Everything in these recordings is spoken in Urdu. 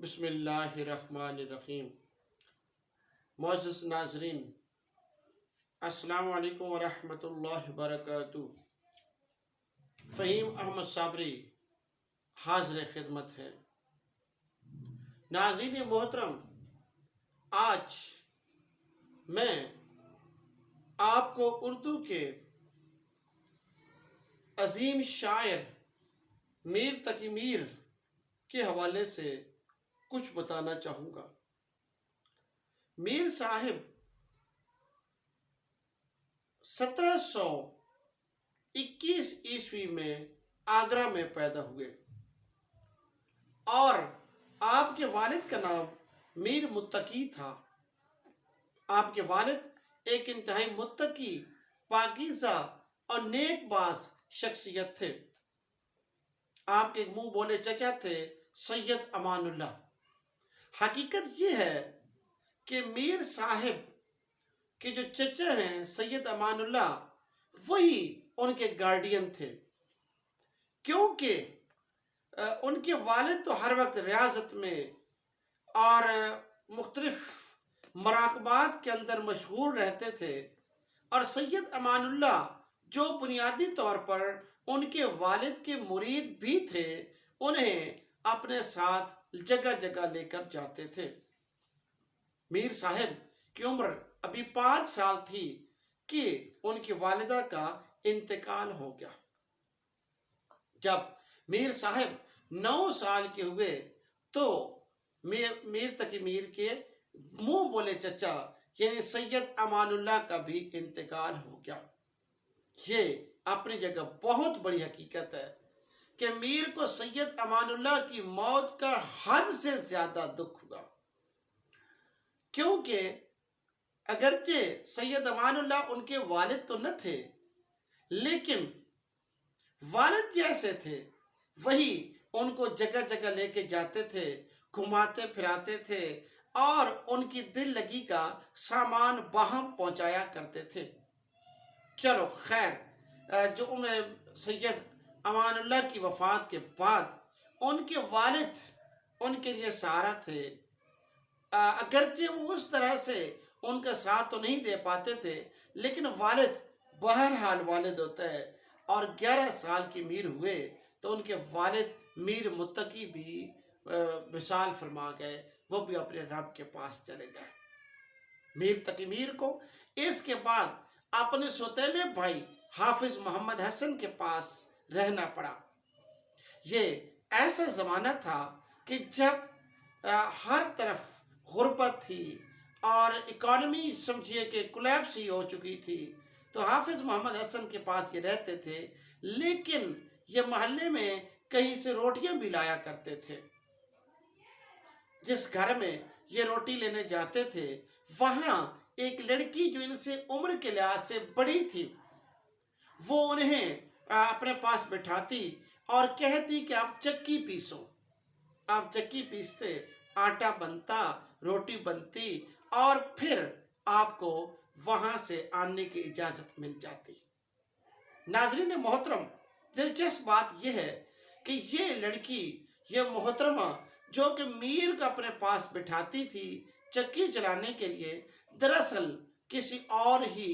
بسم اللہ الرحمن الرحیم۔ معزز ناظرین، السلام علیکم ورحمۃ اللہ وبرکاتہ۔ فہیم احمد صابری حاضر خدمت ہے۔ ناظرین محترم، آج میں آپ کو اردو کے عظیم شاعر میر تقی میر کے حوالے سے کچھ بتانا چاہوں گا۔ میر صاحب 1721 عیسوی میں آگرہ میں پیدا ہوئے اور آپ کے والد کا نام میر متقی تھا۔ آپ کے والد ایک انتہائی متقی، پاکیزہ اور نیک باز شخصیت تھے۔ آپ کے منہ بولے چچا تھے سید امان اللہ۔ حقیقت یہ ہے کہ میر صاحب کے جو چچا ہیں سید امان اللہ، وہی ان کے گارڈین تھے، کیونکہ ان کے والد تو ہر وقت ریاضت میں اور مختلف مراقبات کے اندر مشغول رہتے تھے، اور سید امان اللہ جو بنیادی طور پر ان کے والد کے مرید بھی تھے، انہیں اپنے ساتھ جگہ جگہ لے کر جاتے تھے۔ میر صاحب کی عمر ابھی 5 سال تھی کہ ان کی والدہ کا انتقال ہو گیا۔ جب میر صاحب 9 سال کے ہوئے تو میر تقی میر کے منہ بولے چچا یعنی سید امان اللہ کا بھی انتقال ہو گیا۔ یہ اپنی جگہ بہت بڑی حقیقت ہے کہ میر کو سید امان اللہ کی موت کا حد سے زیادہ دکھ ہوا، کیونکہ اگرچہ سید امان اللہ ان کے والد تو نہ تھے، لیکن والد جیسے تھے وہی ان کو جگہ جگہ لے کے جاتے تھے، گھماتے پھراتے تھے اور ان کی دل لگی کا سامان باہم پہنچایا کرتے تھے۔ چلو خیر، جو سید امان اللہ کی وفات کے بعد ان کے والد ان کے لیے سہارا تھے۔ اگرچہ وہ اس طرح سے ان کا ساتھ تو نہیں دے پاتے تھے، لیکن والد بہرحال والد ہوتا ہے، اور 11 سال کی میر ہوئے تو ان کے والد میر متقی بھی وصال فرما گئے، وہ بھی اپنے رب کے پاس چلے گئے۔ میر تقی میر کو اس کے بعد اپنے سوتیلے بھائی حافظ محمد حسن کے پاس رہنا پڑا۔ یہ ایسا زمانہ تھا کہ جب ہر طرف غربت تھی اور اکانومی سمجھیے کہ کولیپس ہی ہو چکی تھی، تو حافظ محمد حسن کے پاس یہ رہتے تھے، لیکن یہ محلے میں کہیں سے روٹیاں بھی لایا کرتے تھے۔ جس گھر میں یہ روٹی لینے جاتے تھے وہاں ایک لڑکی جو ان سے عمر کے لحاظ سے بڑی تھی، وہ انہیں اپنے پاس بٹھاتی اور کہتی کہ آپ چکی پیسو۔ آپ چکی پیستے، آٹا بنتا، روٹی بنتی، اور پھر آپ کو وہاں سے آنے کی اجازت مل جاتی۔ ناظرین محترم، دلچسپ بات یہ ہے کہ یہ لڑکی، یہ محترمہ جو کہ میر کو اپنے پاس بٹھاتی تھی چکی چلانے کے لیے، دراصل کسی اور ہی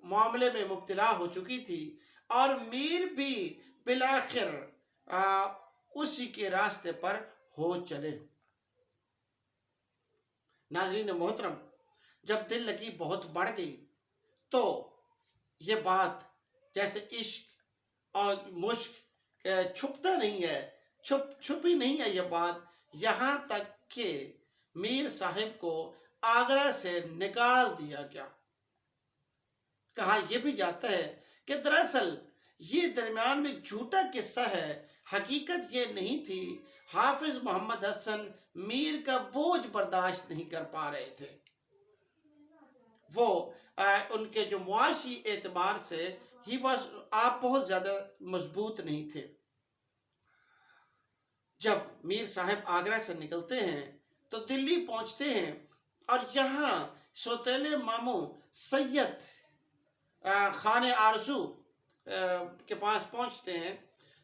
معاملے میں مبتلا ہو چکی تھی، اور میر بھی بالآخر اسی کے راستے پر ہو چلے۔ ناظرین محترم، جب دل لگی بہت بڑھ گئی تو یہ بات جیسے عشق اور مشق چھپتا نہیں ہے، چھپی نہیں ہے یہ بات، یہاں تک کہ میر صاحب کو آگرہ سے نکال دیا گیا۔ کہا یہ بھی جاتا ہے کہ دراصل یہ درمیان میں جھوٹا قصہ ہے، حقیقت یہ نہیں تھی۔ حافظ محمد حسن میر کا بوجھ برداشت نہیں کر پا رہے تھے، وہ ان کے جو معاشی اعتبار سے آپ بہت زیادہ مضبوط نہیں تھے۔ جب میر صاحب آگرہ سے نکلتے ہیں تو دلی پہنچتے ہیں، اور یہاں سوتیلے ماموں سید خان آرزو کے پاس پہنچتے ہیں،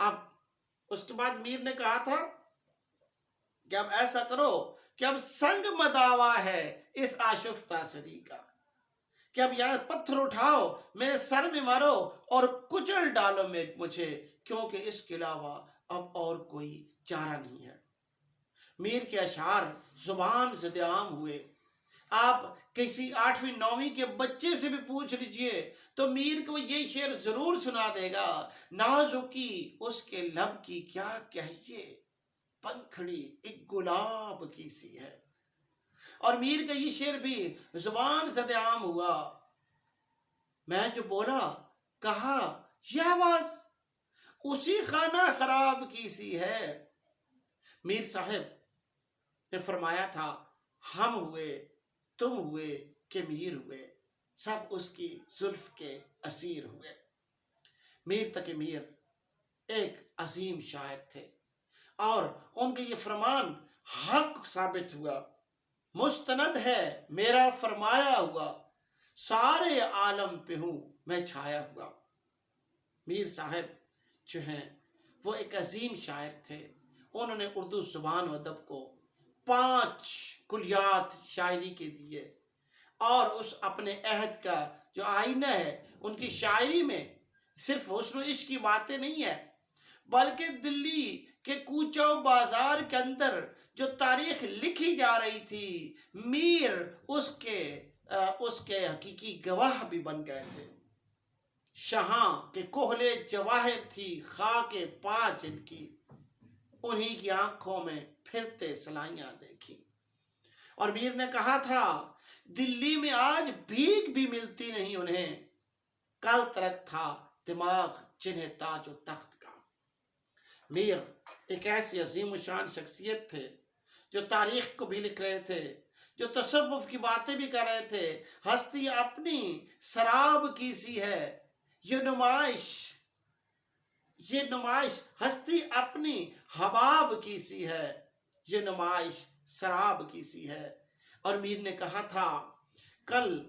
اب اس کے بعد میر نے کہا تھا کہ اب ایسا کرو کہ اب سنگ مداوا ہے اس آشفتہ سری کا، کہ اب یہاں پتھر اٹھاؤ میرے سر میں مارو اور کچل ڈالو مجھے، کیونکہ اس کے علاوہ اب اور کوئی چارہ نہیں ہے۔ میر کے اشعار زبان زد عام ہوئے۔ آپ کسی 8ویں 9ویں کے بچے سے بھی پوچھ لیجئے تو میر کو یہ شعر ضرور سنا دے گا، نازکی اس کے لب کی کیا کہیے، پنکھڑی ایک گلاب کی سی ہے۔ اور میر کا یہ شعر بھی زبان زد عام ہوا۔ میں جو بولا کہا یہ آواز اسی خانہ خراب کی سی ہے۔ میر صاحب نے فرمایا تھا ہم ہوئے تم ہوئے کہ میر ہوئے، سب اس کی زلف کے اسیر ہوئے۔ میر تقی میر ایک عظیم شاعر تھے اور ان کا یہ فرمان حق ثابت ہوا، مستند ہے میرا فرمایا ہوا، سارے عالم پہ ہوں میں چھایا ہوا۔ میر صاحب جو ہیں وہ ایک عظیم شاعر تھے۔ انہوں نے اردو زبان و ادب کو 5 کلیات شاعری کے دیے، اور اس اپنے عہد کا جو آئینہ ہے ان کی شاعری میں صرف حسن و عشق کی باتیں نہیں ہے، بلکہ دلی کے کوچہ و بازار کے اندر جو تاریخ لکھی جا رہی تھی، میر اس کے حقیقی گواہ بھی بن گئے تھے۔ شہاں کے کوہلے جواہر تھی خاک پا جن کی، انہی کی آنکھوں میں پھرتے سلائیاں دیکھی۔ اور میر نے کہا تھا دلی میں آج بھیک بھی ملتی نہیں انہیں، کل ترک تھا دماغ جنہیں تاج و تخت کا۔ میر ایک ایسی عظیم و شان شخصیت تھے جو تاریخ کو بھی لکھ رہے تھے، جو تصوف کی باتیں بھی کر رہے تھے۔ ہستی اپنی سراب کی سی ہے، یہ نمائش ہستی اپنی حباب کی سی ہے، یہ نمائش سراب کی سی ہے۔ اور میر نے کہا تھا کل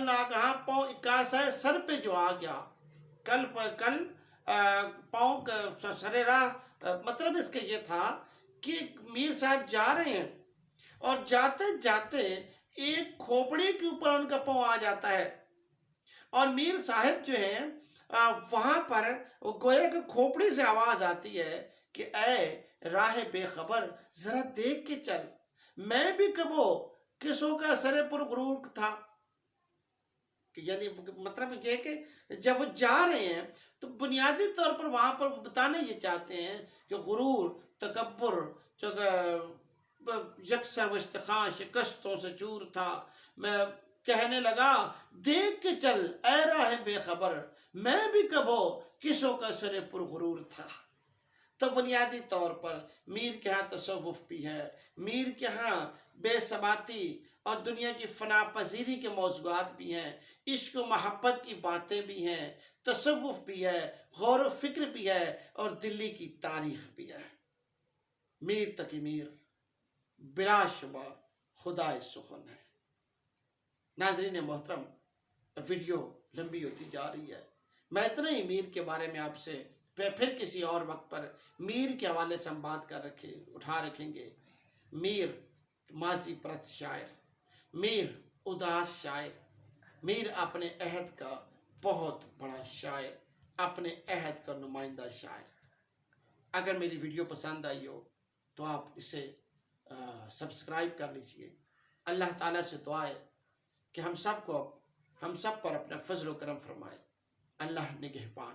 ناگہاں پاؤں 81 سر پہ جو آ گیا، کل پاؤں سر راہ، مطلب اس کا یہ تھا کہ میر صاحب جا رہے ہیں اور جاتے جاتے ایک کھوپڑی کے اوپر ان کا پاؤں آ جاتا ہے، اور میر صاحب جو ہیں وہاں پر گویا کہ کھوپڑی سے آواز آتی ہے کہ اے راہ بے خبر ذرا دیکھ کے چل، میں بھی کبو کسوں کا سر پر غرور تھا۔ یعنی مطلب یہ کہ جب وہ جا رہے ہیں تو بنیادی طور پر وہاں پر بتانا یہ چاہتے ہیں کہ غرور، تکبر، یکسر و استخاں شکستوں سے چور تھا۔ میں کہنے لگا دیکھ کے چل اے راہ بے خبر، میں بھی کبھو کسوں کا سر پر غرور تھا۔ تو بنیادی طور پر میر کے ہاں تصوف بھی ہے، میر کے ہاں بے ثباتی اور دنیا کی فنا پذیری کے موضوعات بھی ہیں، عشق و محبت کی باتیں بھی ہیں، تصوف بھی ہے، غور و فکر بھی ہے، اور دلی کی تاریخ بھی ہے۔ میر تقی میر بلا شبہ خدائے سخن ہے۔ ناظرین محترم، ویڈیو لمبی ہوتی جا رہی ہے، میں اتنا ہی میر کے بارے میں آپ سے پھر کسی اور وقت پر میر کے حوالے سے ہم بات اٹھا رکھیں گے۔ میر ماضی پرست شاعر، میر اداس شاعر، میر اپنے عہد کا بہت بڑا شاعر، اپنے عہد کا نمائندہ شاعر۔ اگر میری ویڈیو پسند آئی ہو تو آپ اسے سبسکرائب کر لیجئے۔ اللہ تعالیٰ سے دعا ہے کہ ہم سب پر اپنا فضل و کرم فرمائے۔ اللہ نگہبان۔